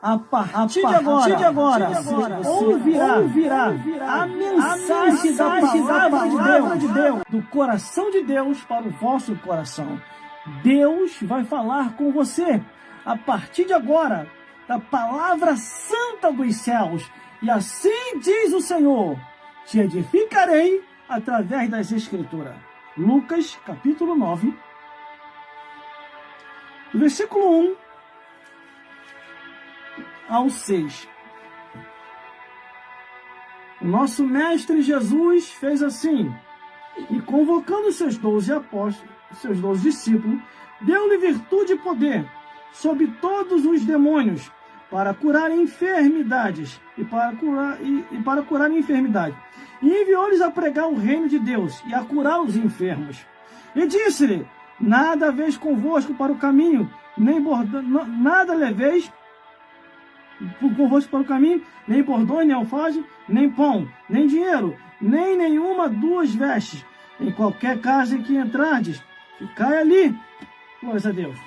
A partir de agora, ouvirá a mensagem da palavra de Deus, do coração de Deus para o vosso coração. Deus vai falar com você a partir de agora, da palavra santa dos céus. E assim diz o Senhor: te edificarei através das Escrituras. Lucas, capítulo 9, do versículo 1 ao 6. O nosso mestre Jesus fez assim, e convocando seus 12 apóstolos, seus 12 discípulos, deu-lhe virtude e poder sobre todos os demônios, para curar enfermidades, e para curar enfermidade. E enviou-lhes a pregar o reino de Deus e a curar os enfermos. E disse-lhe: nada haveis convosco para o caminho, nem nada leveis convosco para o caminho, nem bordões, nem alfazes, nem pão, nem dinheiro, nem nenhuma duas vestes. Em qualquer casa em que entrardes, ficai ali. Glória a Deus.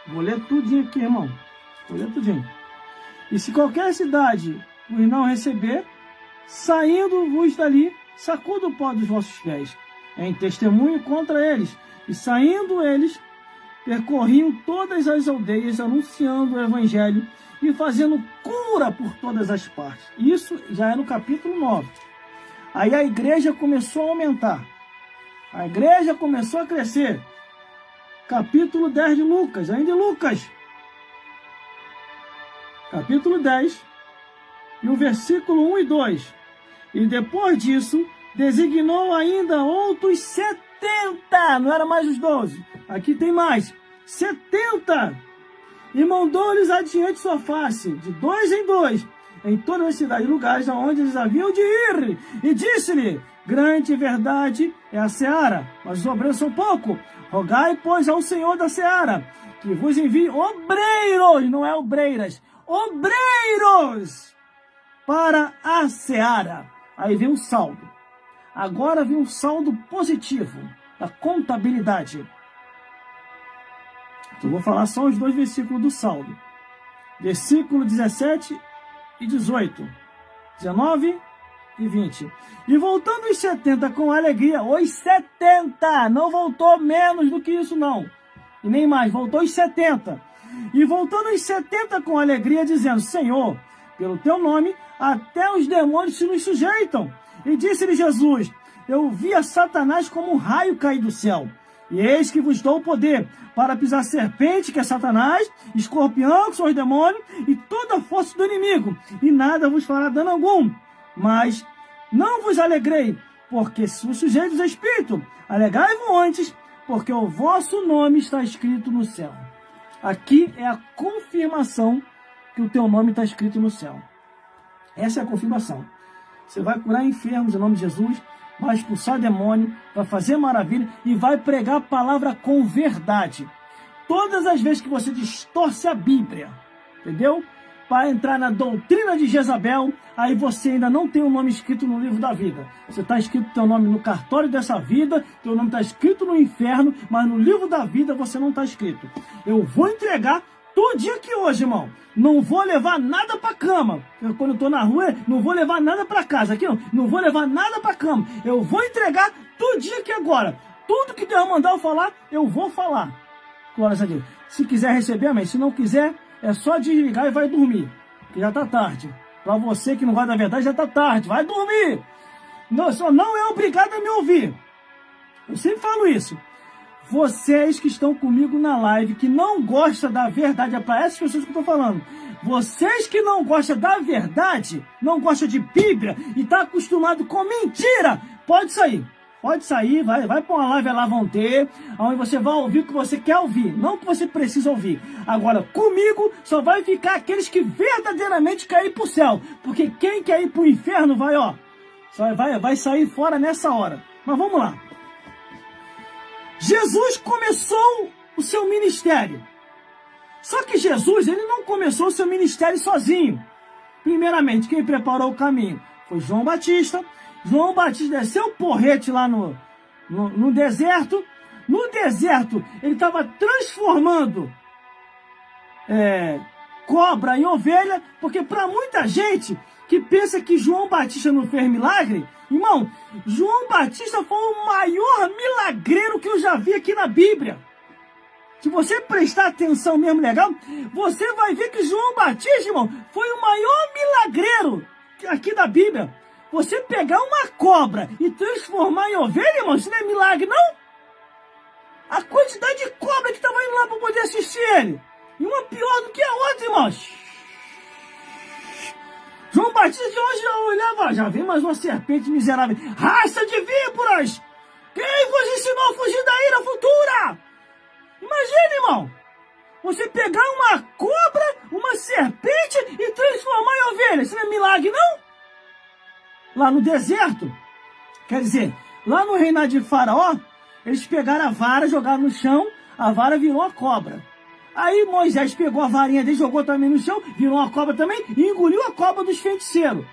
Vou ler tudinho aqui, irmão. Vou ler tudinho. E se qualquer cidade vos não receber, saindo-vos dali, sacuda o pó dos vossos pés, em testemunho contra eles. E saindo eles, percorriam todas as aldeias, anunciando o evangelho e fazendo cura por todas as partes. Isso já é no capítulo 9. Aí a igreja começou a aumentar. A igreja começou a crescer. Capítulo 10 de Lucas, ainda em Lucas. Capítulo 10, e o versículo 1 e 2. E depois disso, designou ainda outros 70. Não era mais os 12. Aqui tem mais. 70. E mandou-lhes adiante sua face, de 2 em 2, em todas as cidades e lugares aonde eles haviam de ir. E disse-lhe: grande verdade é a seara, mas os obreiros são pouco. Rogai, pois, ao Senhor da seara, que vos envie obreiros, não é obreiras, obreiros, para a seara. Aí vem um saldo. Agora vem um saldo positivo da contabilidade. Eu vou falar só os 2 versículos do saldo. Versículo 17 e 18. 19 e 20. E voltando os 70 com alegria, os 70, não voltou menos do que isso não. E nem mais, voltou os 70. E voltando os 70 com alegria, dizendo: Senhor, pelo teu nome, até os demônios se nos sujeitam. E disse-lhe Jesus: eu vi a Satanás como um raio cair do céu. E eis que vos dou o poder para pisar serpente, que é Satanás, escorpião, que são os demônios, e toda a força do inimigo, e nada vos fará dano algum. Mas não vos alegrei, porque vos sujeitos a espírito. Alegrai-vos antes, porque o vosso nome está escrito no céu. Aqui é a confirmação que o teu nome está escrito no céu. Essa é a confirmação. Você vai curar enfermos em nome de Jesus, vai expulsar demônio, vai fazer maravilha e vai pregar a palavra com verdade. Todas as vezes que você distorce a Bíblia, entendeu? Para entrar na doutrina de Jezabel, aí você ainda não tem o nome escrito no livro da vida. Você está escrito teu nome no cartório dessa vida, teu nome está escrito no inferno, mas no livro da vida você não está escrito. Eu vou entregar tudinho aqui hoje, irmão. Não vou levar nada para cama. Quando eu estou na rua, não vou levar nada para casa. Aqui não vou levar nada para cama. Eu vou entregar tudinho aqui agora. Tudo que Deus mandar eu falar, eu vou falar. Glória a Deus. Se quiser receber, amém. Se não quiser, é só desligar e vai dormir. Que já está tarde. Para você que não gosta da verdade, já está tarde. Vai dormir. Não, só não é obrigado a me ouvir. Eu sempre falo isso. Vocês que estão comigo na live, que não gostam da verdade, é para essas pessoas que eu estou falando. Vocês que não gostam da verdade, não gostam de Bíblia e está acostumado com mentira, pode sair. Pode sair, vai para uma live lá, vão ter, onde você vai ouvir o que você quer ouvir, não o que você precisa ouvir. Agora, comigo, só vai ficar aqueles que verdadeiramente querem ir para o céu. Porque quem quer ir para o inferno vai sair fora nessa hora. Mas vamos lá. Jesus começou o seu ministério. Só que Jesus, ele não começou o seu ministério sozinho. Primeiramente, quem preparou o caminho foi João Batista. João Batista desceu o porrete lá no deserto. No deserto, ele estava transformando cobra e ovelha, porque para muita gente que pensa que João Batista não fez milagre, irmão, João Batista foi o maior milagreiro que eu já vi aqui na Bíblia. Se você prestar atenção mesmo legal, você vai ver que João Batista, irmão, foi o maior milagreiro aqui da Bíblia. Você pegar uma cobra e transformar em ovelha, irmão, isso não é milagre, não? A quantidade de cobra que estava indo lá para poder assistir ele. E uma pior do que a outra, irmãos. João Batista de hoje já olhava, já vem mais uma serpente miserável. Raça de víboras! Quem vos ensinou a fugir da ira futura? Imagina, irmão. Você pegar uma cobra, uma serpente e transformar em ovelha. Isso não é milagre, não? Lá no deserto, quer dizer, lá no reinado de Faraó, eles pegaram a vara, jogaram no chão, a vara virou uma cobra. Aí Moisés pegou a varinha dele, jogou também no chão, virou uma cobra também e engoliu a cobra dos feiticeiros.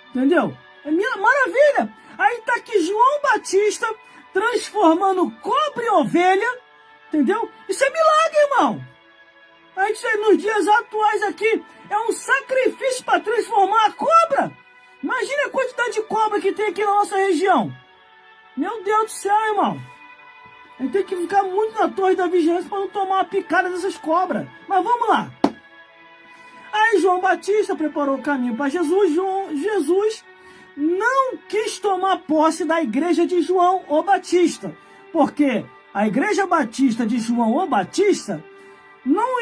Entendeu? É maravilha! Aí tá aqui João Batista transformando cobra em ovelha, entendeu? Isso é milagre, irmão! A gente, nos dias atuais aqui, é um sacrifício para transformar a cobra. Imagina a quantidade de cobra que tem aqui na nossa região. Meu Deus do céu, irmão. A gente tem que ficar muito na torre da vigilância para não tomar uma picada dessas cobras. Mas vamos lá. Aí João Batista preparou o caminho para Jesus. Jesus não quis tomar posse da igreja de João o Batista. Porque a igreja batista de João o Batista não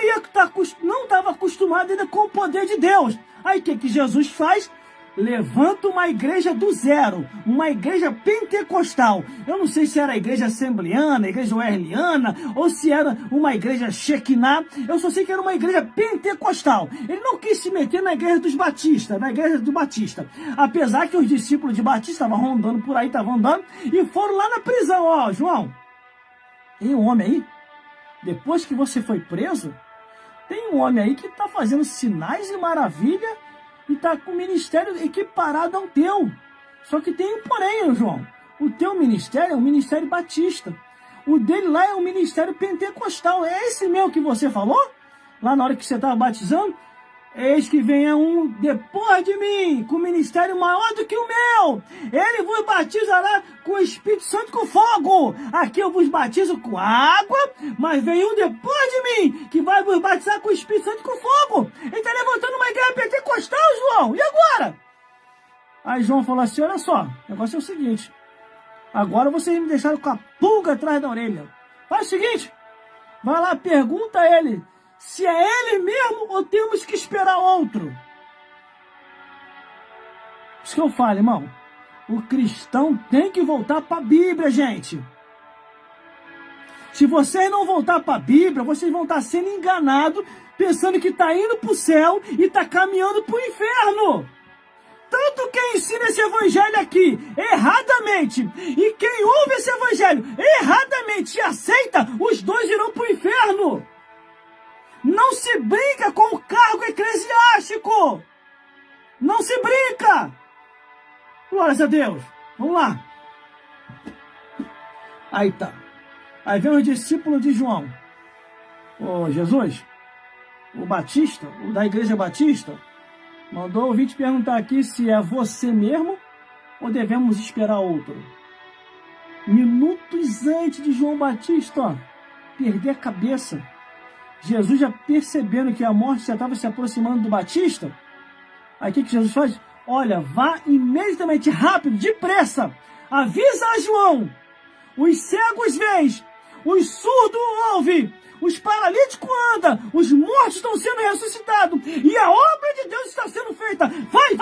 estava acostumada ainda com o poder de Deus. Aí o que Jesus faz? Levanta uma igreja do zero, uma igreja pentecostal. Eu não sei se era a igreja assembleana, a igreja wesleyana, ou se era uma igreja Shekinah. Eu só sei que era uma igreja pentecostal. Ele não quis se meter na igreja dos batistas, na igreja do Batista. Apesar que os discípulos de Batista estavam rondando por aí, estavam andando, e foram lá na prisão. Ó, João, tem um homem aí, depois que você foi preso, tem um homem aí que está fazendo sinais e maravilha, e está com o ministério equiparado ao teu. Só que tem um porém, João. O teu ministério é um ministério batista. O dele lá é um ministério pentecostal. É esse meu que você falou? Lá na hora que você estava batizando? Eis que venha um depois de mim, com ministério maior do que o meu. Ele vos batizará com o Espírito Santo e com fogo. Aqui eu vos batizo com água, mas vem um depois de mim, que vai vos batizar com o Espírito Santo e com fogo. Ele está levantando uma igreja pentecostal, João. E agora? Aí João falou assim, olha só, o negócio é o seguinte. Agora vocês me deixaram com a pulga atrás da orelha. Faz o seguinte, vai lá, pergunta a ele se é ele mesmo ou temos que esperar outro. Isso que eu falo, irmão. O cristão tem que voltar para a Bíblia, gente. Se vocês não voltar para a Bíblia, vocês vão estar sendo enganados, pensando que está indo para o céu e está caminhando para o inferno. Tanto quem ensina esse evangelho aqui erradamente e quem ouve esse evangelho erradamente e aceita, os dois irão para o inferno. Não se brinca com o cargo eclesiástico. Não se brinca. Glórias a Deus. Vamos lá. Aí tá. Aí vem os discípulos de João. Ô Jesus, o Batista, o da igreja Batista, mandou ouvir te perguntar aqui se é você mesmo ou devemos esperar outro. Minutos antes de João Batista, ó, perder a cabeça, Jesus já percebendo que a morte já estava se aproximando do Batista, aí o que Jesus faz? Olha, vá imediatamente, rápido, depressa, avisa a João, os cegos veem, os surdos ouvem, os paralíticos andam, os mortos estão sendo ressuscitados, e a obra de Deus está sendo feita. Vai,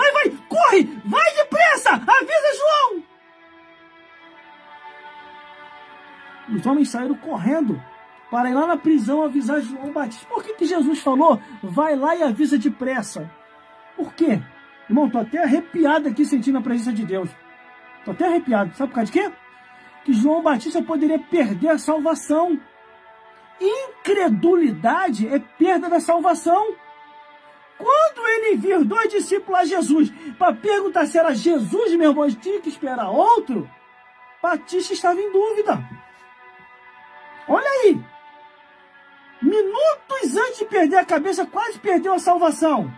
corre, vai depressa, avisa João. Os homens saíram correndo para ir lá na prisão avisar João Batista. Por que Jesus falou, vai lá e avisa depressa? Por quê? Irmão, estou até arrepiado aqui sentindo a presença de Deus. Estou até arrepiado. Sabe por causa de quê? Que João Batista poderia perder a salvação. Incredulidade é perda da salvação. Quando ele vir dois discípulos a Jesus para perguntar se era Jesus mesmo, ou tinha que esperar outro, Batista estava em dúvida. Olha aí. minutos antes de perder a cabeça, quase perdeu a salvação.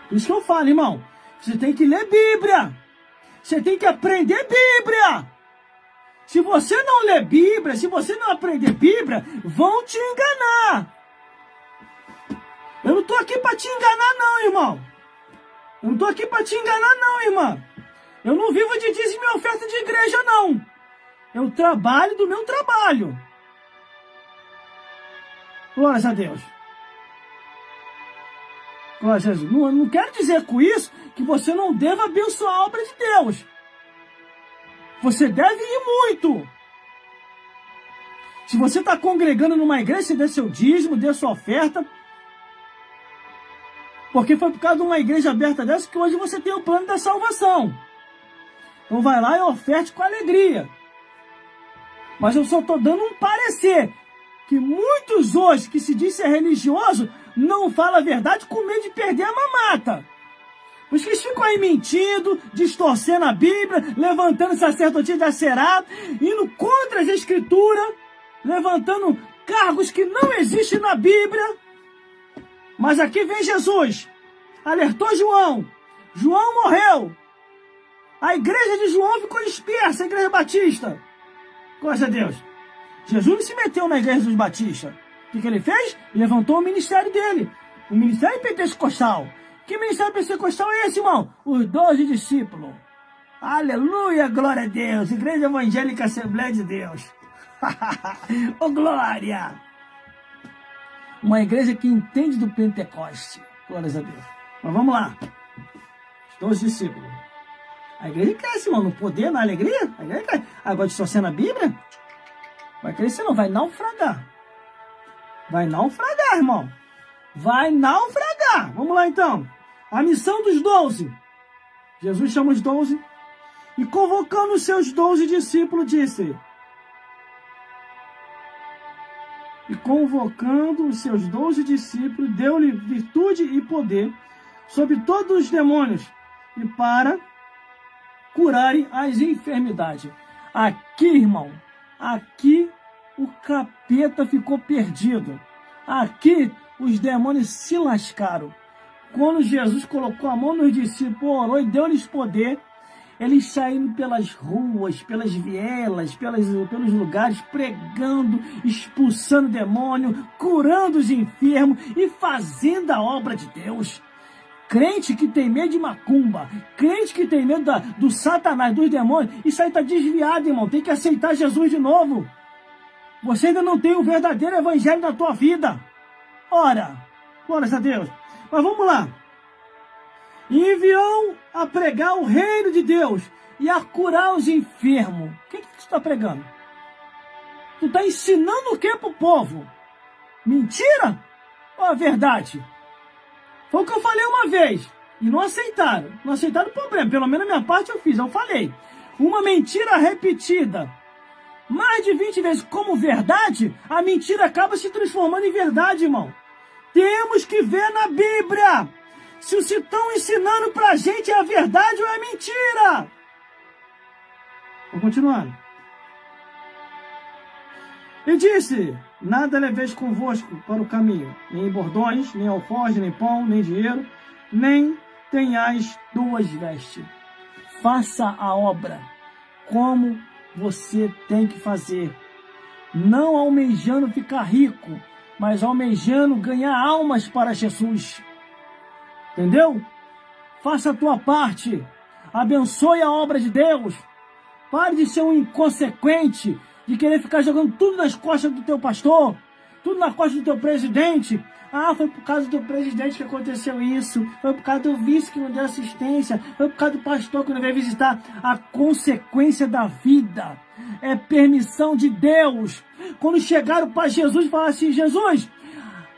Por isso que eu falo, irmão, você tem que ler Bíblia. Você tem que aprender Bíblia. Se você não ler Bíblia, se você não aprender Bíblia, vão te enganar. Eu não estou aqui para te enganar não, irmão. Eu não estou aqui para te enganar não, irmã. Eu não vivo de dízimo e oferta de igreja, não. Eu trabalho do meu trabalho. Glórias a Deus. Glórias a Jesus. Não quero dizer com isso que você não deva abençoar a obra de Deus. Você deve ir muito. Se você está congregando numa igreja, você dê seu dízimo, dê sua oferta. Porque foi por causa de uma igreja aberta dessa que hoje você tem o plano da salvação. Então vai lá e oferte com alegria. Mas eu só estou dando um parecer. Que muitos hoje que se diz ser religioso não falam a verdade com medo de perder a mamata. Por isso que eles ficam aí mentindo, distorcendo a Bíblia, levantando sacerdotes da Será, indo contra as Escrituras, levantando cargos que não existem na Bíblia. Mas aqui vem Jesus, alertou João, João morreu, a igreja de João ficou dispersa, a igreja batista. Glória a Deus. Jesus não se meteu na igreja dos batistas. O que ele fez? Levantou o ministério dele, o ministério pentecostal. Que ministério pentecostal é esse, irmão? Os 12 discípulos. Aleluia, glória a Deus. Igreja Evangélica Assembleia de Deus. Oh, glória! Uma igreja que entende do Pentecoste. Glórias a Deus. Mas vamos lá. Os 12 discípulos. A igreja cresce, irmão, no poder, na alegria. A igreja cresce. Agora, distorcendo a Bíblia, vai crescer não, vai naufragar. Vai naufragar, irmão. Vai naufragar. Vamos lá, então. A missão dos 12. Jesus chama os 12 e convocando os seus 12 discípulos, disse... E convocando os seus 12 discípulos, deu-lhe virtude e poder sobre todos os demônios e para curarem as enfermidades. Aqui, irmão, aqui o capeta ficou perdido. Aqui os demônios se lascaram. Quando Jesus colocou a mão nos discípulos, orou e deu-lhes poder, eles saíram pelas ruas, pelas vielas, pelos lugares, pregando, expulsando demônio, curando os enfermos e fazendo a obra de Deus. Crente que tem medo de macumba, crente que tem medo do Satanás, dos demônios, isso aí está desviado, irmão. Tem que aceitar Jesus de novo. Você ainda não tem o verdadeiro evangelho na tua vida. Ora, glórias a Deus. Mas vamos lá. E enviou a pregar o reino de Deus e a curar os enfermos. O que tu está pregando? Tu está ensinando o que para o povo? Mentira ou a verdade? Foi o que eu falei uma vez e não aceitaram. Não aceitaram o problema. Pelo menos a minha parte eu fiz, eu falei. Uma mentira repetida mais de 20 vezes como verdade, a mentira acaba se transformando em verdade, irmão. Temos que ver na Bíblia se o que estão ensinando pra gente é a verdade ou é mentira. Vou continuar. E disse, nada leveis convosco para o caminho, nem bordões, nem alforje, nem pão, nem dinheiro, nem tenhais 2 vestes. Faça a obra como você tem que fazer, não almejando ficar rico, mas almejando ganhar almas para Jesus. Entendeu? Faça a tua parte. Abençoe a obra de Deus. Pare de ser um inconsequente, de querer ficar jogando tudo nas costas do teu pastor, tudo nas costas do teu presidente. Ah, foi por causa do presidente que aconteceu isso. Foi por causa do vice que não deu assistência. Foi por causa do pastor que não veio visitar. A consequência da vida é permissão de Deus. Quando chegaram para Jesus e falaram assim, Jesus,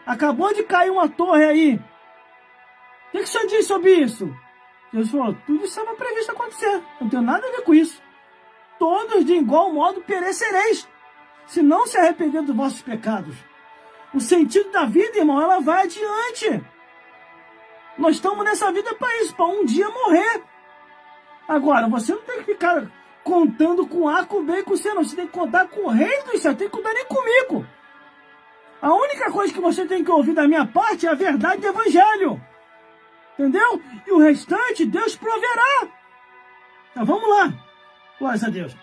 acabou de cair uma torre aí. O que o senhor disse sobre isso? Jesus falou, tudo isso estava previsto acontecer. Não tem nada a ver com isso. Todos de igual modo perecereis, se não se arrepender dos vossos pecados. O sentido da vida, irmão, ela vai adiante. Nós estamos nessa vida para isso, para um dia morrer. Agora, você não tem que ficar contando com A, com B e com C, não. Você tem que contar com o rei dos céus, tem que contar nem comigo. A única coisa que você tem que ouvir da minha parte é a verdade do Evangelho. Entendeu? E o restante Deus proverá. Então vamos lá. Glória a Deus.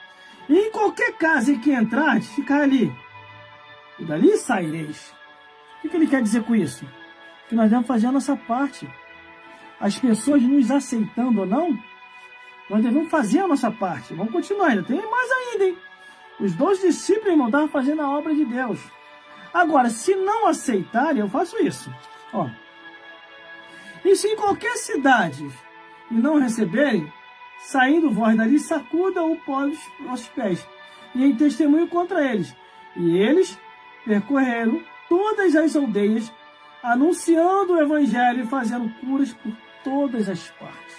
E em qualquer casa em que entrardes, ficar ali. E dali saireis. O que ele quer dizer com isso? Que nós devemos fazer a nossa parte. As pessoas nos aceitando ou não, nós devemos fazer a nossa parte. Vamos continuar, ainda tem mais ainda, hein? Os 12 discípulos, irmão, estavam fazendo a obra de Deus. Agora, se não aceitarem, eu faço isso. Ó. E se em qualquer cidade e não receberem, saindo vós dali, sacuda o pó dos vossos pés, e em testemunho contra eles. E eles percorreram todas as aldeias, anunciando o Evangelho e fazendo curas por todas as partes.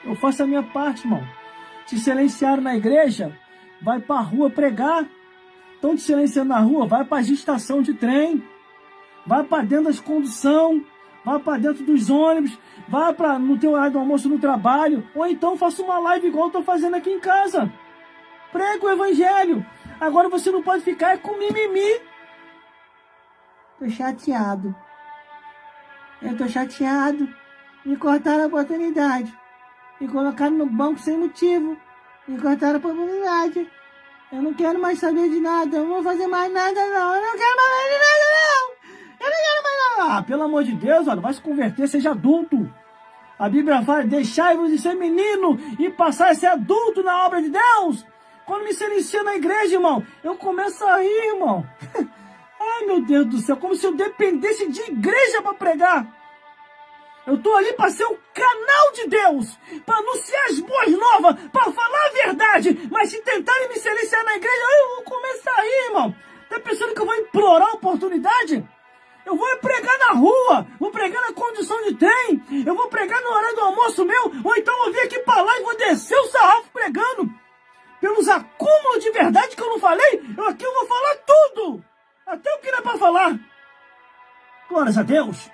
Eu faço a minha parte, irmão. Te silenciaram na igreja, vai para a rua pregar. Estão te silenciando na rua, vai para a estação de trem, vai para dentro das condução, vai para dentro dos ônibus, vai para no teu horário do almoço no trabalho, ou então faça uma live igual eu estou fazendo aqui em casa. Prega o Evangelho. Agora você não pode ficar com mimimi. Tô chateado. Eu tô chateado. Me cortaram a oportunidade. Me colocaram no banco sem motivo. Me cortaram a oportunidade. Eu não quero mais saber de nada. Eu não vou fazer mais nada, não. Eu não quero mais saber de nada, não. Eu não quero mais nada. Ah, pelo amor de Deus, olha, vai se converter, seja adulto. A Bíblia fala, deixai-vos de ser menino e passar a ser adulto na obra de Deus. Quando me silencia na igreja, irmão, eu começo a rir, irmão. Ai, meu Deus do céu, como se eu dependesse de igreja para pregar. Eu estou ali para ser o canal de Deus, para anunciar as boas novas, para falar a verdade. Mas se tentarem me silenciar na igreja, eu vou começar a rir, irmão. Tá pensando que eu vou implorar a oportunidade? Eu vou pregar na rua, vou pregar na condição de trem, eu vou pregar no horário do almoço meu, ou então eu vou vir aqui para lá e vou descer o sarrafo pregando. Pelos acúmulos de verdade que eu não falei, eu vou falar tudo. Até o que não é para falar. Glórias a Deus.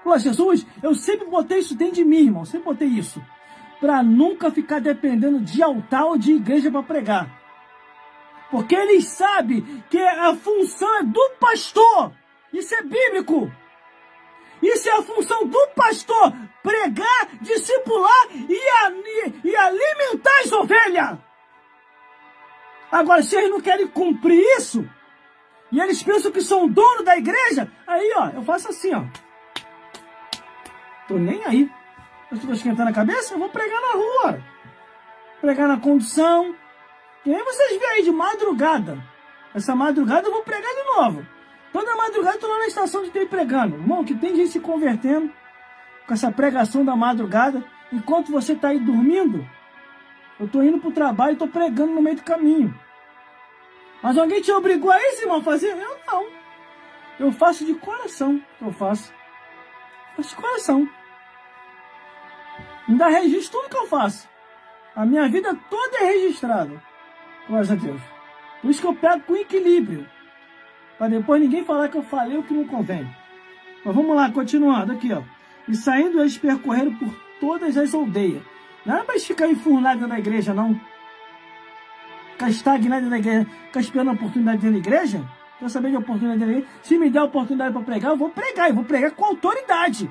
Glória a Jesus. Eu sempre botei isso dentro de mim, irmão. Sempre botei isso. Para nunca ficar dependendo de altar ou de igreja para pregar. Porque eles sabem que a função é do pastor. Isso é bíblico. Isso é a função do pastor. Pregar, discipular e alimentar as ovelhas. Agora, se eles não querem cumprir isso, e eles pensam que são dono da igreja, aí, ó, eu faço assim, ó. Tô nem aí. Eu estou esquentando a cabeça, eu vou pregar na rua. Pregar na condução. E aí vocês veem aí de madrugada. Essa madrugada eu vou pregar de novo. Toda madrugada eu tô lá na estação de trem pregando. Irmão, que tem gente se convertendo com essa pregação da madrugada. Enquanto você tá aí dormindo, eu tô indo pro trabalho e tô pregando no meio do caminho. Mas alguém te obrigou a isso, irmão, a fazer? Eu não. Eu faço de coração. Eu faço de coração. Ainda registro tudo que eu faço. A minha vida toda é registrada. Glória a Deus. Por isso que eu pego com equilíbrio. Para depois ninguém falar que eu falei o que não convém. Mas vamos lá, continuando aqui, ó. E saindo eles percorreram por todas as aldeias. Não era para eles ficarem enfurnados na igreja, não. Ficar estagnado na igreja. Ficar esperando a oportunidade dentro da igreja. Quer saber de oportunidade dentro da igreja? Se me der a oportunidade para pregar, eu vou pregar. Eu vou pregar com autoridade.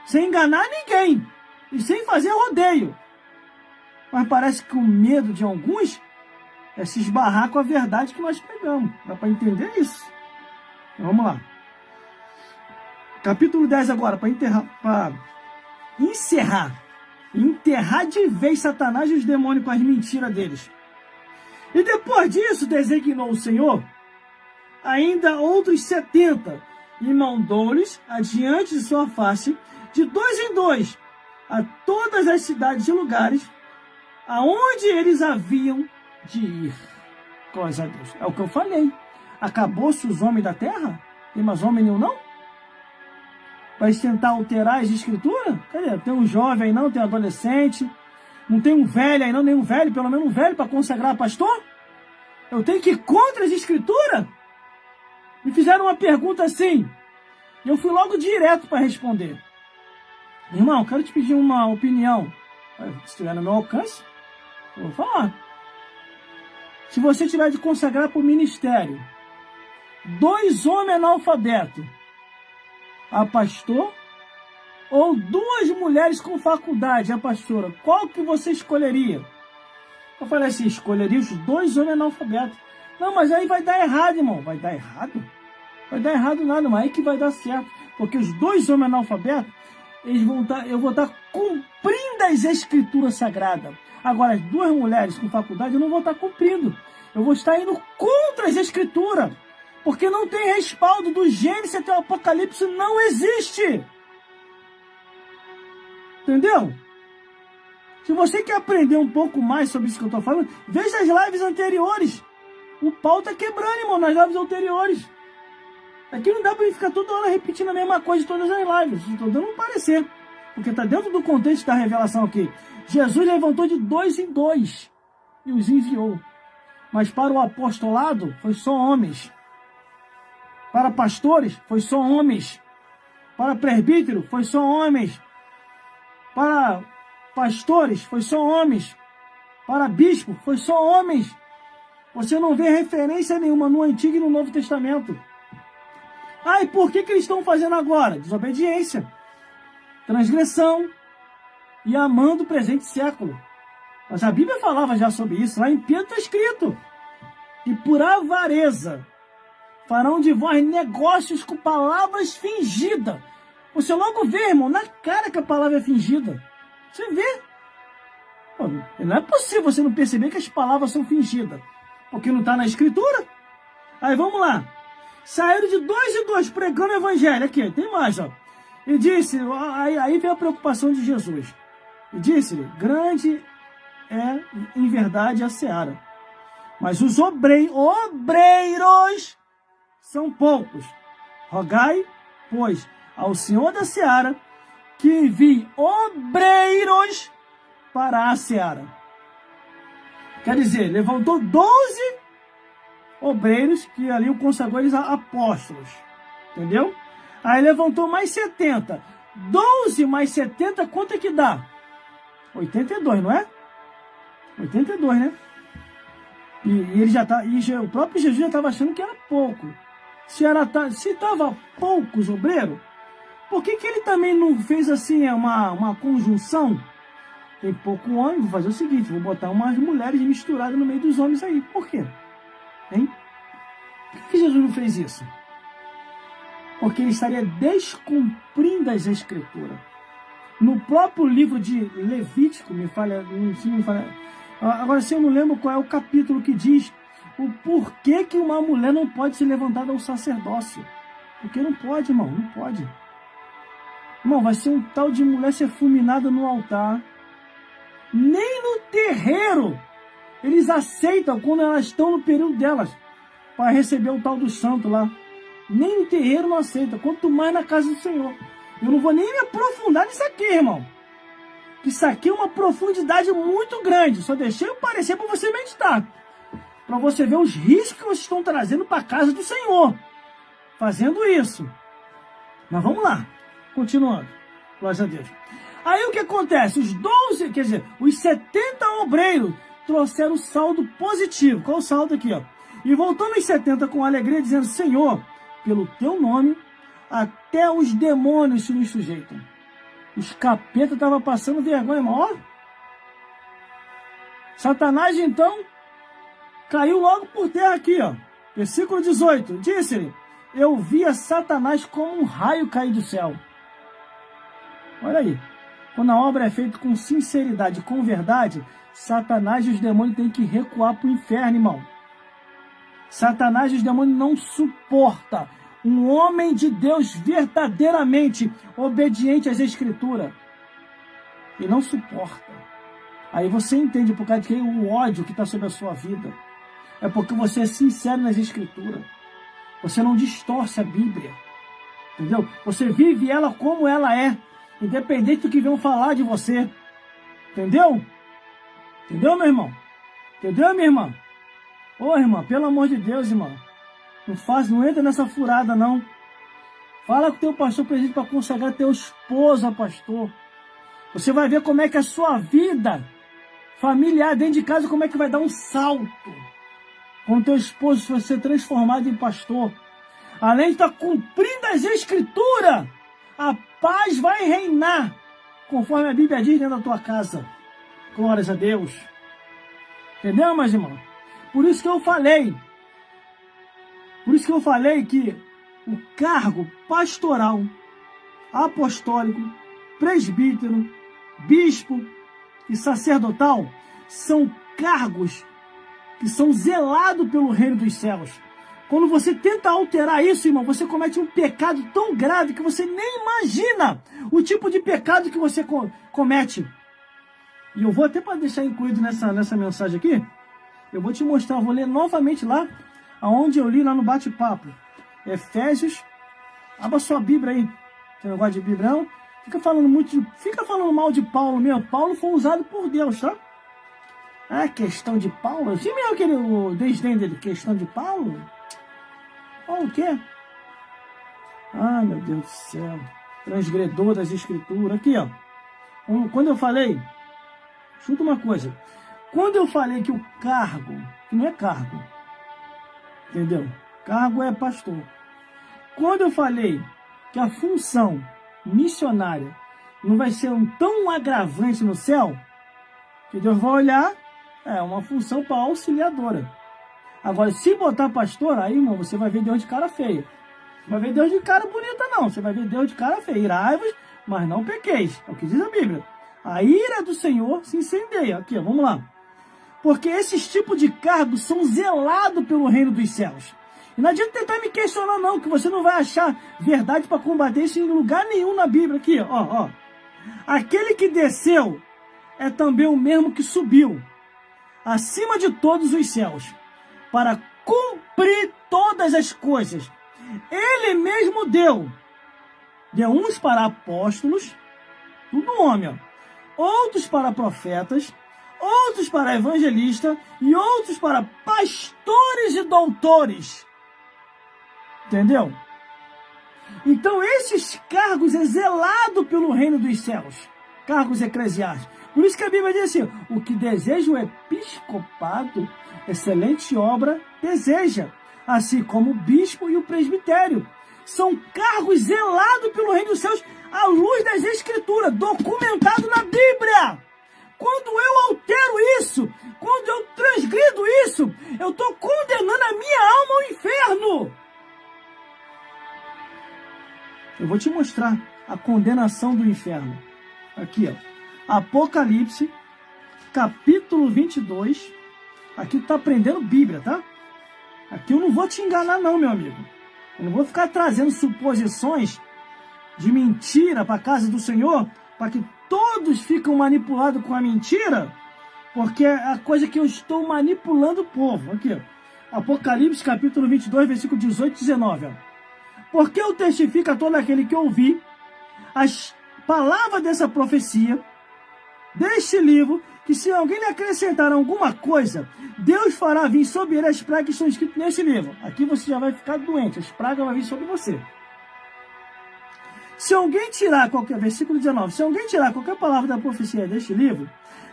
Sem enganar ninguém. E sem fazer rodeio. Mas parece que o medo de alguns é se esbarrar com a verdade que nós pregamos. Dá para entender isso? Então, vamos lá. Capítulo 10 agora, para encerrar. Enterrar de vez Satanás e os demônios com as mentiras deles. E depois disso, designou o Senhor ainda outros 70 e mandou-lhes adiante de sua face, de 2 em 2, a todas as cidades e lugares aonde eles haviam de ir. Glória a Deus. É o que eu falei. Acabou-se os homens da terra? Tem mais homem nenhum, não? Vai tentar alterar as escrituras? Cadê? Tem um jovem aí não, tem um adolescente. Não tem um velho aí não, nenhum velho, pelo menos um velho para consagrar pastor? Eu tenho que ir contra as escrituras? Me fizeram uma pergunta assim. E eu fui logo direto para responder. Irmão, quero te pedir uma opinião. Se estiver no meu alcance, eu vou falar. Se você tiver de consagrar para o ministério, 2 homens analfabetos, a pastor, ou 2 mulheres com faculdade, a pastora, qual que você escolheria? Eu falei assim, escolheria os 2 homens analfabetos. Não, mas aí vai dar errado, irmão. Vai dar errado? Vai dar errado nada, mas aí que vai dar certo. Porque os 2 homens analfabetos, eu vou estar cumprindo as escrituras sagradas. Agora, as 2 mulheres com faculdade, eu não vou estar cumprindo. Eu vou estar indo contra as escrituras. Porque não tem respaldo do Gênesis até o Apocalipse, não existe. Entendeu? Se você quer aprender um pouco mais sobre isso que eu estou falando, veja as lives anteriores. O pau está quebrando, irmão, nas lives anteriores. Aqui não dá para ficar toda hora repetindo a mesma coisa de todas as lives. Estou dando um parecer. Porque está dentro do contexto da revelação aqui. Jesus levantou de 2 em 2 e os enviou. Mas para o apostolado, foi só homens. Para pastores, foi só homens. Para presbítero, foi só homens. Para pastores, foi só homens. Para bispo, foi só homens. Você não vê referência nenhuma no Antigo e no Novo Testamento. Ah, e por que eles estão fazendo agora? Desobediência, transgressão e amando o presente século. Mas a Bíblia falava já sobre isso. Lá em Pedro está escrito. E por avareza farão de vós negócios com palavras fingidas. Você logo vê, irmão, na cara que a palavra é fingida. Você vê. Pô, não é possível você não perceber que as palavras são fingidas. Porque não está na Escritura. Aí vamos lá. Saíram de 2 em 2 pregando o evangelho. Aqui, tem mais, ó. E disse, aí vem a preocupação de Jesus. E disse-lhe, grande é em verdade a seara. Mas os obreiros são poucos. Rogai, pois, ao Senhor da seara que envie obreiros para a seara. Quer dizer, levantou 12 obreiros, que ali o consagrou eles a apóstolos. Entendeu? Aí levantou mais 70. 12 mais 70, quanto é que dá? 82, não é? 82, né? E ele já tá, o próprio Jesus já estava achando que era pouco. Se estava poucos obreiros, por que ele também não fez assim uma conjunção? Tem pouco homem, vou fazer o seguinte, vou botar umas mulheres misturadas no meio dos homens aí. Por quê? Hein? Por que Jesus não fez isso? Porque ele estaria descumprindo as escrituras. No próprio livro de Levítico, agora se eu não lembro qual é o capítulo que diz o porquê que uma mulher não pode se levantar ao sacerdócio. Porque não pode, irmão, não pode. Irmão, vai ser um tal de mulher ser fulminada no altar. Nem no terreiro eles aceitam quando elas estão no período delas para receber o tal do santo lá. Nem no terreiro não aceita, quanto mais na casa do Senhor. Eu não vou nem me aprofundar nisso aqui, irmão. Isso aqui é uma profundidade muito grande. Só deixei eu parecer para você meditar. Para você ver os riscos que vocês estão trazendo para a casa do Senhor. Fazendo isso. Mas vamos lá. Continuando. Glória a Deus. Aí o que acontece? Os 12, quer dizer, os 70 obreiros trouxeram saldo positivo. Qual o saldo aqui, ó? E voltando os 70 com alegria, dizendo, Senhor, pelo teu nome, até os demônios se nos sujeitam. Os capetas estavam passando vergonha, irmão. Ó. Satanás, então, caiu logo por terra aqui, ó. Versículo 18. Disse-lhe, eu via Satanás como um raio cair do céu. Olha aí. Quando a obra é feita com sinceridade, com verdade, Satanás e os demônios têm que recuar para o inferno, irmão. Satanás e os demônios não suportam um homem de Deus verdadeiramente obediente às Escrituras. E não suporta. Aí você entende por causa de que o ódio que está sobre a sua vida. É porque você é sincero nas Escrituras. Você não distorce a Bíblia. Entendeu? Você vive ela como ela é. Independente do que venham falar de você. Entendeu? Entendeu, meu irmão? Entendeu, minha irmã? Ô, irmã, pelo amor de Deus, irmão. Não entra nessa furada, não. Fala com o teu pastor presente para consagrar teu esposo, pastor. Você vai ver como é que a sua vida familiar dentro de casa, como é que vai dar um salto. Quando teu esposo vai ser transformado em pastor. além de estar cumprindo as Escrituras, a paz vai reinar, conforme a Bíblia diz, dentro da tua casa. Glórias a Deus. Entendeu, meus irmãos? Por isso que eu falei que o cargo pastoral, apostólico, presbítero, bispo e sacerdotal são cargos que são zelados pelo reino dos céus. Quando você tenta alterar isso, irmão, você comete um pecado tão grave que você nem imagina o tipo de pecado que você comete. E eu vou até para deixar incluído nessa mensagem aqui, eu vou te mostrar, vou ler novamente lá, aonde eu li lá no bate-papo. Efésios, abra sua Bíblia aí. Tem negócio de Bíblia não? Fica falando mal de Paulo mesmo. Paulo foi usado por Deus, tá? Ah, questão de Paulo? Sim, mesmo o desdém dele, questão de Paulo? Ou o quê? Ai, meu Deus do céu. Transgredor das Escrituras. Aqui, ó. Quando eu falei, escuta uma coisa. Quando eu falei que o cargo, que não é cargo, entendeu? Cargo é pastor. Quando eu falei que a função missionária não vai ser tão agravante no céu, que Deus vai olhar, é uma função para auxiliadora. Agora, se botar pastor, aí, irmão, você vai ver Deus de cara feia. Não vai ver Deus de cara bonita, não. Você vai ver Deus de cara feia. Irai-vos, mas não pequeis. É o que diz a Bíblia. A ira do Senhor se incendeia. Aqui, ó, vamos lá. Porque esses tipos de cargos são zelados pelo reino dos céus. E não adianta tentar me questionar, não, que você não vai achar verdade para combater isso em lugar nenhum na Bíblia. Aqui, ó. Aquele que desceu é também o mesmo que subiu acima de todos os céus, para cumprir todas as coisas. Ele mesmo deu uns para apóstolos, tudo homem, ó, outros para profetas, outros para evangelistas e outros para pastores e doutores. Entendeu? Então esses cargos é zelado pelo reino dos céus, cargos eclesiásticos. Por isso que a Bíblia diz assim, o que deseja o episcopado, excelente obra deseja, assim como o bispo e o presbitério. São cargos zelados pelo reino dos céus à luz das Escrituras, documentado na Bíblia. Quando eu altero isso, quando eu transgrido isso, eu estou condenando a minha alma ao inferno. Eu vou te mostrar a condenação do inferno. Aqui, ó. Apocalipse, capítulo 22. Aqui tu tá aprendendo Bíblia, tá? Aqui eu não vou te enganar não, meu amigo. Eu não vou ficar trazendo suposições de mentira para a casa do Senhor, para que todos ficam manipulados com a mentira, porque é a coisa que eu estou manipulando o povo. Aqui, ó. Apocalipse, capítulo 22, versículo 18 e 19. Ó. Porque eu testifico a todo aquele que ouvi as palavras dessa profecia, deste livro, que se alguém lhe acrescentar alguma coisa, Deus fará vir sobre ele as pragas que estão escritas nesse livro. Aqui você já vai ficar doente, as pragas vão vir sobre você. Se alguém tirar qualquer, versículo 19, se alguém tirar qualquer palavra da profecia deste livro,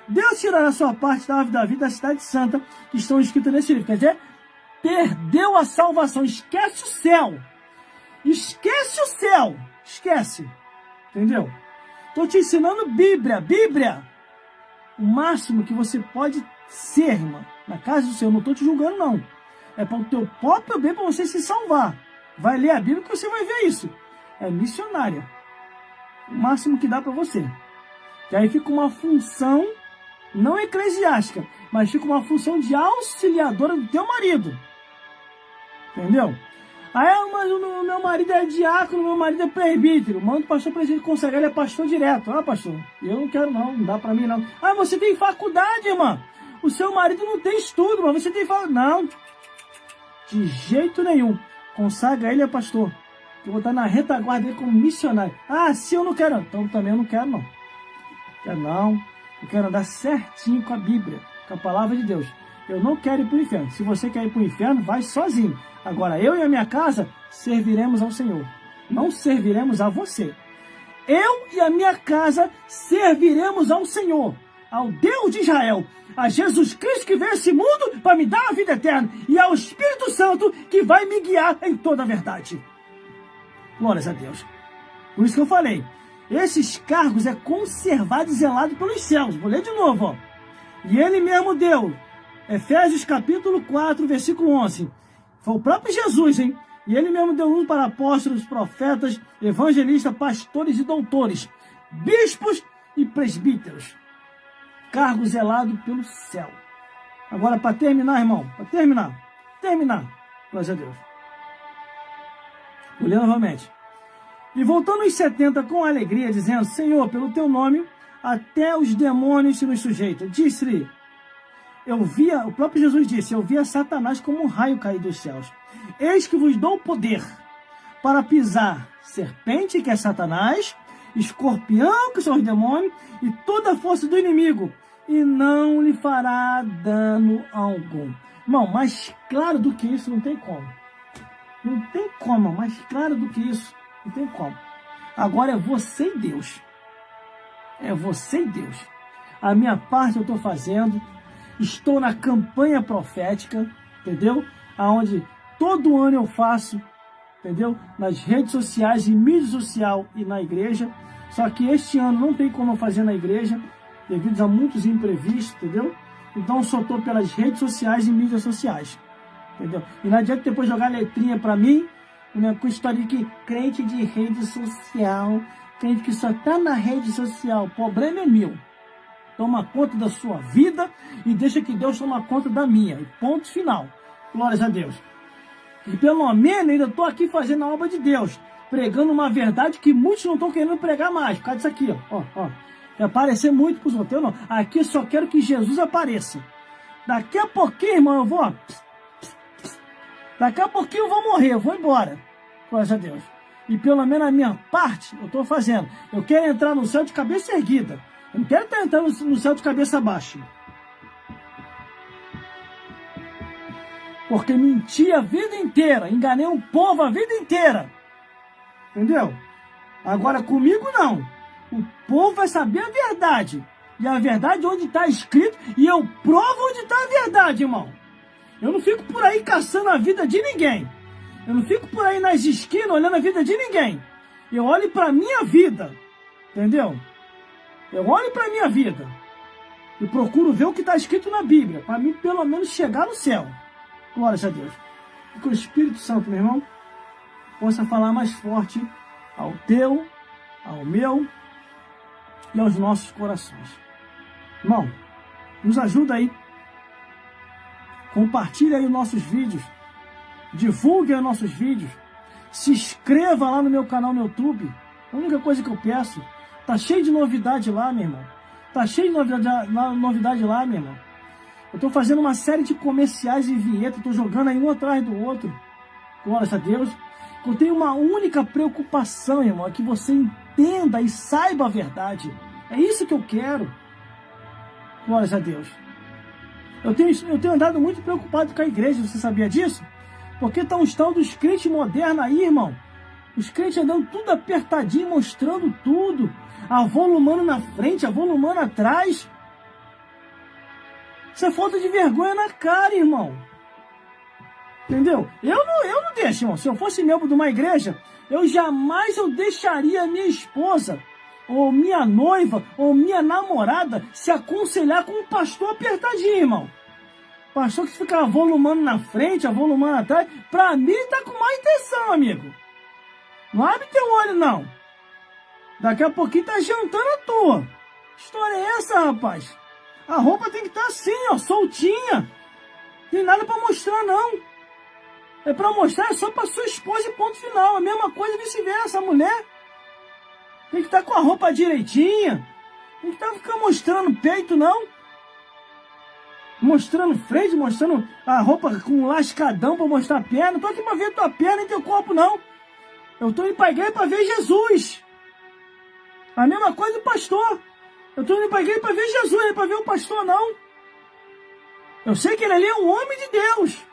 Deus tirará a sua parte da árvore da vida da cidade santa, que estão escritas nesse livro. Quer dizer, perdeu a salvação, esquece o céu. Esquece o céu, esquece. Entendeu? Estou te ensinando Bíblia. O máximo que você pode ser, irmã, na casa do Senhor. Não estou te julgando, não. É para o teu próprio bem, para você se salvar. Vai ler a Bíblia que você vai ver isso. É missionária. O máximo que dá para você. E aí fica uma função, não eclesiástica, mas fica uma função de auxiliadora do teu marido. Entendeu? Aí, mas o meu marido é diácono, meu marido é presbítero. Manda o pastor presbítero consagrar, ele é pastor direto. Ah, pastor, eu não quero não dá pra mim não. Ah, você tem faculdade, irmã. O seu marido não tem estudo, mas você tem faculdade. Não, de jeito nenhum. Consagra ele, é pastor. Eu vou estar na retaguarda dele como missionário. Ah, se eu não quero, então também eu não quero não. Quero não. Eu quero andar certinho com a Bíblia, com a palavra de Deus. Eu não quero ir para o inferno. Se você quer ir para o inferno, vai sozinho. Agora, eu e a minha casa serviremos ao Senhor. Não serviremos a você. Eu e a minha casa serviremos ao Senhor. ao Deus de Israel, a Jesus Cristo que veio a esse mundo para me dar a vida eterna, e ao Espírito Santo que vai me guiar em toda a verdade. Glórias a Deus. Por isso que eu falei, esses cargos é conservado e zelado pelos céus. Vou ler de novo, ó. E ele mesmo deu, Efésios capítulo 4, versículo 11. Foi o próprio Jesus, hein? E ele mesmo deu luz para apóstolos, profetas, evangelistas, pastores e doutores, bispos e presbíteros. Cargo zelado pelo céu. Agora, para terminar, irmão, para terminar. Glória a Deus. Vou ler novamente. E voltando aos 70 com alegria, dizendo, Senhor, pelo teu nome, até os demônios se nos sujeitam. Disse-lhe, o próprio Jesus disse, eu via Satanás como um raio cair dos céus. Eis que vos dou poder para pisar serpente, que é Satanás, escorpião, que são os demônios, e toda a força do inimigo, e não lhe fará dano algum. Irmão, mais claro do que isso não tem como. Não tem como, mais claro do que isso, não tem como. Agora é você e Deus. É você e Deus. A minha parte eu estou fazendo. Estou na campanha profética, entendeu? Aonde todo ano eu faço, entendeu? Nas redes sociais, em mídia social e na igreja. Só que este ano não tem como eu fazer na igreja, devido a muitos imprevistos, entendeu? Então eu só estou pelas redes sociais e mídias sociais, entendeu? E não adianta depois jogar letrinha para mim, né, com história que crente de rede social, crente que só está na rede social, o problema é meu. Toma conta da sua vida e deixa que Deus toma conta da minha. E ponto final. Glórias a Deus. E pelo menos ainda estou aqui fazendo a obra de Deus. Pregando uma verdade que muitos não estão querendo pregar mais. Por causa disso aqui, ó. Quer aparecer muito para os outros, não. Aqui só quero que Jesus apareça. Daqui a pouquinho, irmão, eu vou... Daqui a pouquinho eu vou morrer, eu vou embora. Glórias a Deus. E pelo menos a minha parte eu estou fazendo. Eu quero entrar no céu de cabeça erguida. Eu não quero estar entrando no céu de cabeça baixa. Porque menti a vida inteira. Enganei o povo a vida inteira. Entendeu? Agora comigo não. O povo vai saber a verdade. E a verdade onde está escrito. E eu provo onde está a verdade, irmão. Eu não fico por aí caçando a vida de ninguém. Eu não fico por aí nas esquinas olhando a vida de ninguém. Eu olho para a minha vida. Entendeu? Eu olho para a minha vida e procuro ver o que está escrito na Bíblia, para mim pelo menos chegar no céu. Glórias a Deus. E que o Espírito Santo, meu irmão, possa falar mais forte ao teu, ao meu e aos nossos corações. Irmão, nos ajuda aí. Compartilhe aí os nossos vídeos. Divulgue os nossos vídeos. Se inscreva lá no meu canal no YouTube. A única coisa que eu peço. Tá cheio de novidade lá, meu irmão. Tá cheio de novidade lá, meu irmão. Eu tô fazendo uma série de comerciais e vinhetas. Tô jogando aí um atrás do outro. Glórias a Deus. Eu tenho uma única preocupação, irmão. É que você entenda e saiba a verdade. É isso que eu quero. Glórias a Deus. Eu tenho andado muito preocupado com a igreja. Você sabia disso? Porque tá um tal dos crentes modernos aí, irmão. Os crentes andando tudo apertadinho, mostrando tudo. Avolumando na frente, avolumando atrás. Isso é falta de vergonha na cara, irmão. Entendeu? Eu não deixo, irmão. Se eu fosse membro de uma igreja, eu jamais deixaria minha esposa, ou minha noiva, ou minha namorada se aconselhar com um pastor apertadinho, irmão. Pastor que fica avolumando na frente, avolumando atrás. Pra mim, tá com má intenção, amigo. Não abre teu olho, não. Daqui a pouquinho tá jantando à toa. Que história é essa, rapaz? A roupa tem que estar assim, ó, soltinha. Tem nada pra mostrar, não. É pra mostrar só pra sua esposa e ponto final. A mesma coisa vice-versa, a mulher. Tem que estar com a roupa direitinha. Não tem que ficar mostrando peito, não. Mostrando frente, mostrando a roupa com lascadão pra mostrar a perna. Não tô aqui pra ver tua perna e teu corpo, não. Eu tô indo pra igreja pra ver Jesus. A mesma coisa do pastor. Eu tô indo pra igreja pra ver Jesus, não é pra ver o pastor, não. Eu sei que ele ali é um homem de Deus.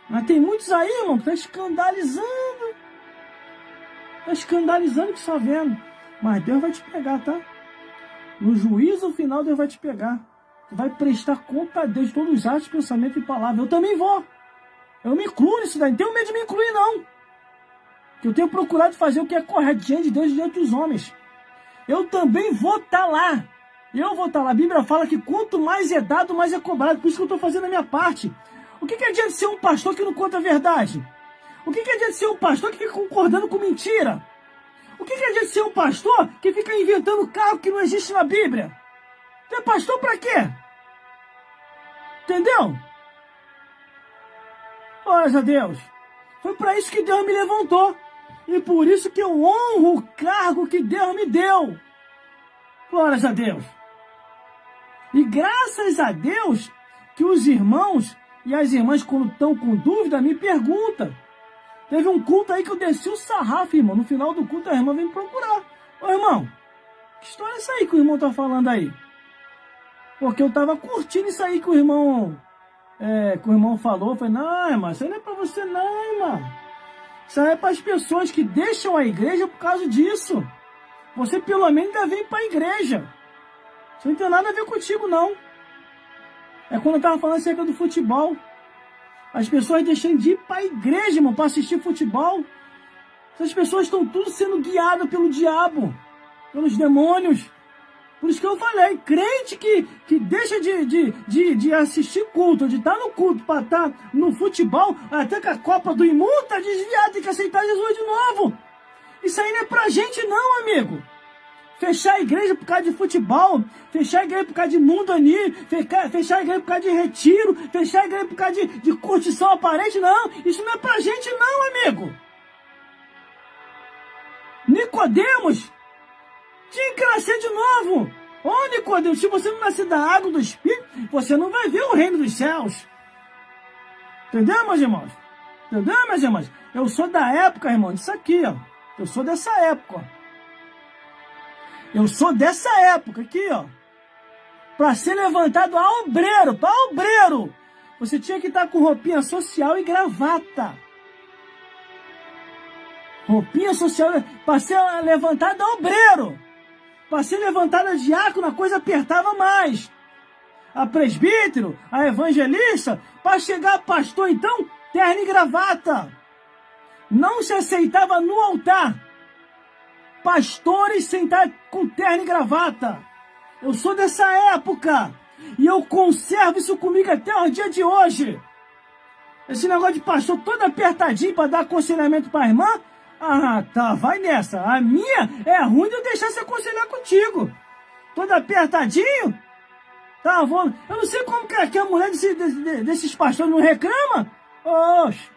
Mas tem muitos aí, irmão, que tá escandalizando. Tá escandalizando que só vendo. Mas Deus vai te pegar, tá? No juízo final, Deus vai te pegar. Tu vai prestar conta a Deus de todos os atos, pensamento e palavra. Eu também vou. Eu me incluo nisso daí. Não tenho medo de me incluir, não. Que eu tenho procurado fazer o que é correto diante de Deus e diante dos homens. Eu também vou estar lá. Eu vou estar lá. A Bíblia fala que quanto mais é dado, mais é cobrado. Por isso que eu estou fazendo a minha parte. O que adianta ser um pastor que não conta a verdade? O que adianta ser um pastor que fica concordando com mentira? O que adianta ser um pastor que fica inventando carro que não existe na Bíblia? Tu é pastor pra quê? Entendeu? Glórias a Deus. Foi para isso que Deus me levantou. E por isso que eu honro o cargo que Deus me deu. Glórias a Deus. E graças a Deus que os irmãos e as irmãs, quando estão com dúvida, me perguntam. Teve um culto aí que eu desci o sarrafo, irmão. No final do culto, a irmã veio me procurar. Ô, irmão, que história é essa aí que o irmão tá falando aí? Porque eu tava curtindo isso aí que o irmão falou. Eu falei, não, irmão, isso aí não é pra você não, irmão. Isso aí é para as pessoas que deixam a igreja por causa disso. Você pelo menos ainda vem para a igreja. Isso não tem nada a ver contigo, não. É quando eu estava falando acerca do futebol. As pessoas deixam de ir para a igreja, irmão, para assistir futebol. Essas pessoas estão tudo sendo guiadas pelo diabo, pelos demônios. Por isso que eu falei, crente que deixa de assistir culto, de estar no culto para estar no futebol, até que a Copa do Imundo está desviada, tem que aceitar Jesus de novo. Isso aí não é pra gente não, amigo. Fechar a igreja por causa de futebol, fechar a igreja por causa de mundanismo, fechar a igreja por causa de retiro, fechar a igreja por causa de curtição aparente, não. Isso não é pra gente não, amigo. Nicodemos tinha que nascer de novo. Ô, Nicodemos, se você não nascer da água do Espírito, você não vai ver o reino dos céus. Entendeu, meus irmãos? Entendeu, meus irmãos? Eu sou da época, irmão, disso aqui, ó. Eu sou dessa época, ó. Eu sou dessa época aqui, ó. Para ser levantado a obreiro, para obreiro, você tinha que estar com roupinha social e gravata. Roupinha social, para ser levantado a obreiro. Para ser levantado a diácono, a coisa apertava mais. A presbítero, a evangelista, para chegar a pastor, então, terno e gravata. Não se aceitava no altar pastores sentar com terno e gravata. Eu sou dessa época. E eu conservo isso comigo até o dia de hoje. Esse negócio de pastor todo apertadinho para dar aconselhamento para a irmã. Ah, tá, vai nessa. A minha é ruim de eu deixar se aconselhar contigo. Todo apertadinho. Tá, eu não sei como que a mulher desses pastores não reclama. Oxe,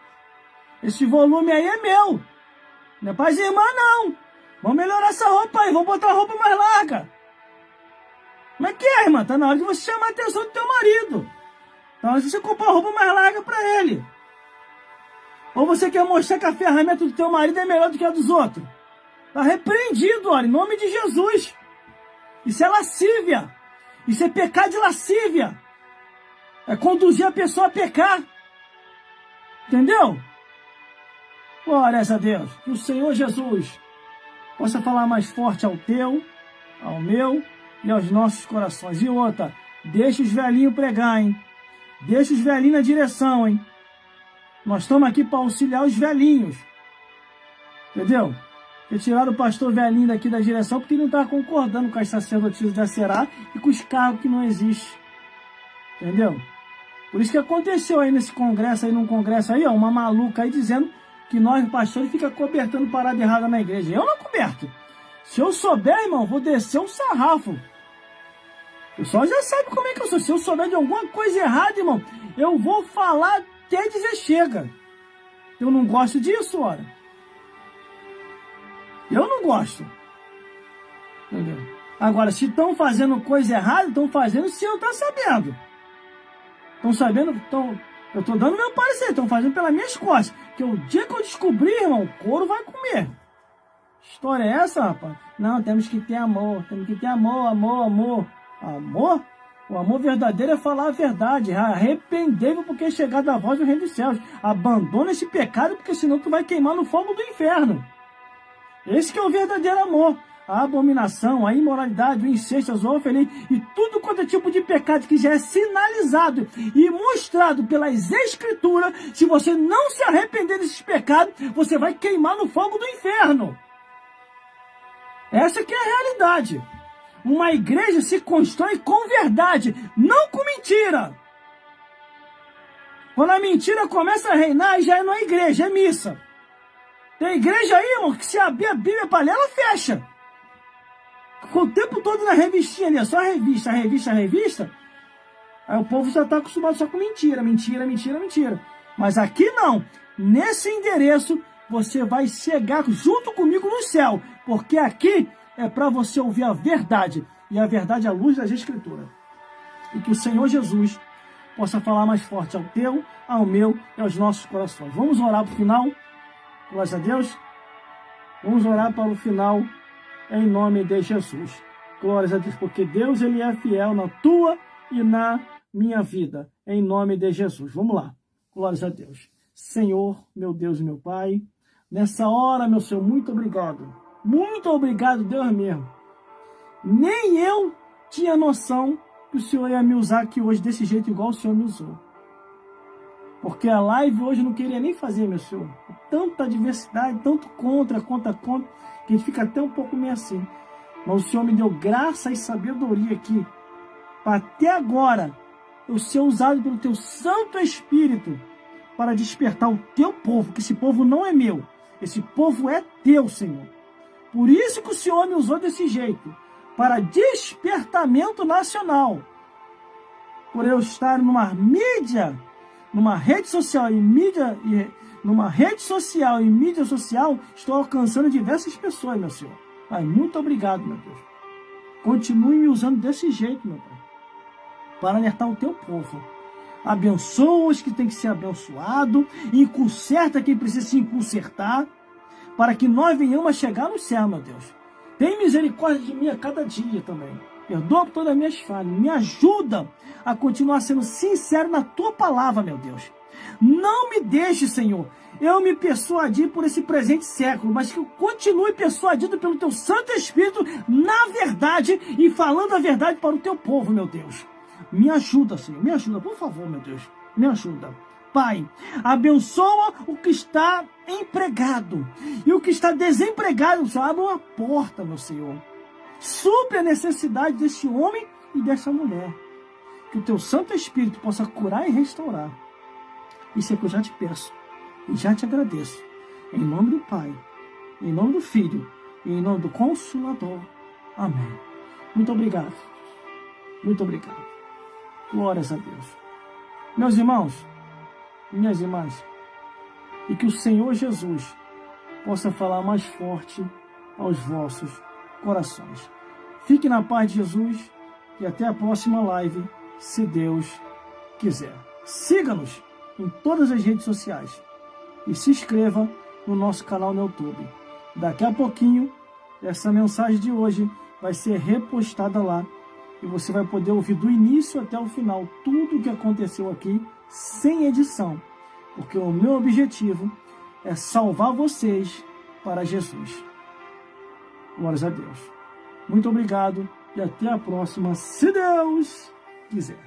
esse volume aí é meu. Não é para as irmãs, não. Vamos melhorar essa roupa aí, vamos botar uma roupa mais larga. Como é que é, irmã? Tá na hora de você chamar a atenção do teu marido. Tá na hora de você comprar uma roupa mais larga para ele. Ou você quer mostrar que a ferramenta do teu marido é melhor do que a dos outros? Tá repreendido, olha, em nome de Jesus. Isso é lascívia. Isso é pecar de lascívia. É conduzir a pessoa a pecar. Entendeu? Glórias a Deus. Que o Senhor Jesus possa falar mais forte ao teu, ao meu e aos nossos corações. E outra, deixa os velhinhos pregar, hein? Deixa os velhinhos na direção, hein? Nós estamos aqui para auxiliar os velhinhos. Entendeu? Retiraram o pastor velhinho daqui da direção porque ele não está concordando com as sacerdotisas da Será e com os cargos que não existem. Entendeu? Por isso que aconteceu aí nesse congresso, aí num congresso aí, ó, uma maluca aí dizendo que nós, pastores, fica cobertando parada errada na igreja. Eu não coberto. Se eu souber, irmão, vou descer um sarrafo. O pessoal já sabe como é que eu sou. Se eu souber de alguma coisa errada, irmão, eu vou falar até dizer chega. Eu não gosto disso, ora. Eu não gosto. Entendeu? Agora, se estão fazendo coisa errada, estão fazendo se eu estou sabendo. Estão sabendo, eu estou dando meu parecer, estão fazendo pelas minhas costas. Que o dia que eu descobrir, irmão, o couro vai comer. História é essa, rapaz? Não, temos que ter amor. Temos que ter amor, amor, amor. Amor? O amor verdadeiro é falar a verdade. Arrependei-vos porque é chegada a voz do reino dos céus. Abandona esse pecado porque senão tu vai queimar no fogo do inferno. Esse que é o verdadeiro amor. a abominação, a imoralidade, o incesto, a zoofilia e tudo quanto é tipo de pecado que já é sinalizado e mostrado pelas Escrituras, se você não se arrepender desses pecados, você vai queimar no fogo do inferno. Essa que é a realidade. Uma igreja se constrói com verdade, não com mentira. Quando a mentira começa a reinar, já não é igreja, é missa. Tem igreja aí, irmão, que se abrir a Bíblia para ler, ela fecha. Ficou o tempo todo na revistinha ali, só revista. Aí o povo já está acostumado só com mentira. Mas aqui não. Nesse endereço, você vai chegar junto comigo no céu. Porque aqui é para você ouvir a verdade. E a verdade é a luz das Escrituras. E que o Senhor Jesus possa falar mais forte ao teu, ao meu e aos nossos corações. Vamos orar para o final? Glória a Deus. Vamos orar para o final. Em nome de Jesus. Glórias a Deus, porque Deus ele é fiel na tua e na minha vida. Em nome de Jesus. Vamos lá. Glórias a Deus. Senhor, meu Deus e meu Pai, nessa hora, meu Senhor, muito obrigado. Muito obrigado, Deus mesmo. Nem eu tinha noção que o Senhor ia me usar aqui hoje desse jeito igual o Senhor me usou. Porque a live hoje eu não queria nem fazer, meu Senhor. Tanta diversidade, tanto contra, que a gente fica até um pouco meio assim. Mas o Senhor me deu graça e sabedoria aqui, para até agora eu ser usado pelo Teu Santo Espírito, para despertar o Teu povo, que esse povo não é meu, esse povo é Teu, Senhor. Por isso que o Senhor me usou desse jeito, para despertamento nacional. Por eu estar numa mídia, numa rede social e mídia social, estou alcançando diversas pessoas, meu Senhor. Pai, muito obrigado, meu Deus. Continue me usando desse jeito, meu Pai, para alertar o Teu povo. Abençoa os que tem que ser abençoado, e conserta quem precisa se consertar, para que nós venhamos a chegar no céu, meu Deus. Tem misericórdia de mim a cada dia também. Perdoa por todas as minhas falhas. Me ajuda a continuar sendo sincero na Tua palavra, meu Deus. Não me deixe, Senhor, eu me persuadir por esse presente século, mas que eu continue persuadido pelo Teu Santo Espírito na verdade e falando a verdade para o Teu povo, meu Deus. Me ajuda, Senhor. Me ajuda, por favor, meu Deus. Me ajuda. Pai, abençoa o que está empregado e o que está desempregado. Senhor, abre uma porta, meu Senhor. Supre a necessidade desse homem e dessa mulher. Que o Teu Santo Espírito possa curar e restaurar. Isso é que eu já te peço e já te agradeço. Em nome do Pai, em nome do Filho e em nome do Consolador. Amém. Muito obrigado. Muito obrigado. Glórias a Deus. Meus irmãos, minhas irmãs, e que o Senhor Jesus possa falar mais forte aos vossos corações. Fique na paz de Jesus e até a próxima live, se Deus quiser. Siga-nos em todas as redes sociais e se inscreva no nosso canal no YouTube. Daqui a pouquinho, essa mensagem de hoje vai ser repostada lá e você vai poder ouvir do início até o final tudo o que aconteceu aqui sem edição, porque o meu objetivo é salvar vocês para Jesus. Glórias a Deus. Muito obrigado e até a próxima, se Deus quiser.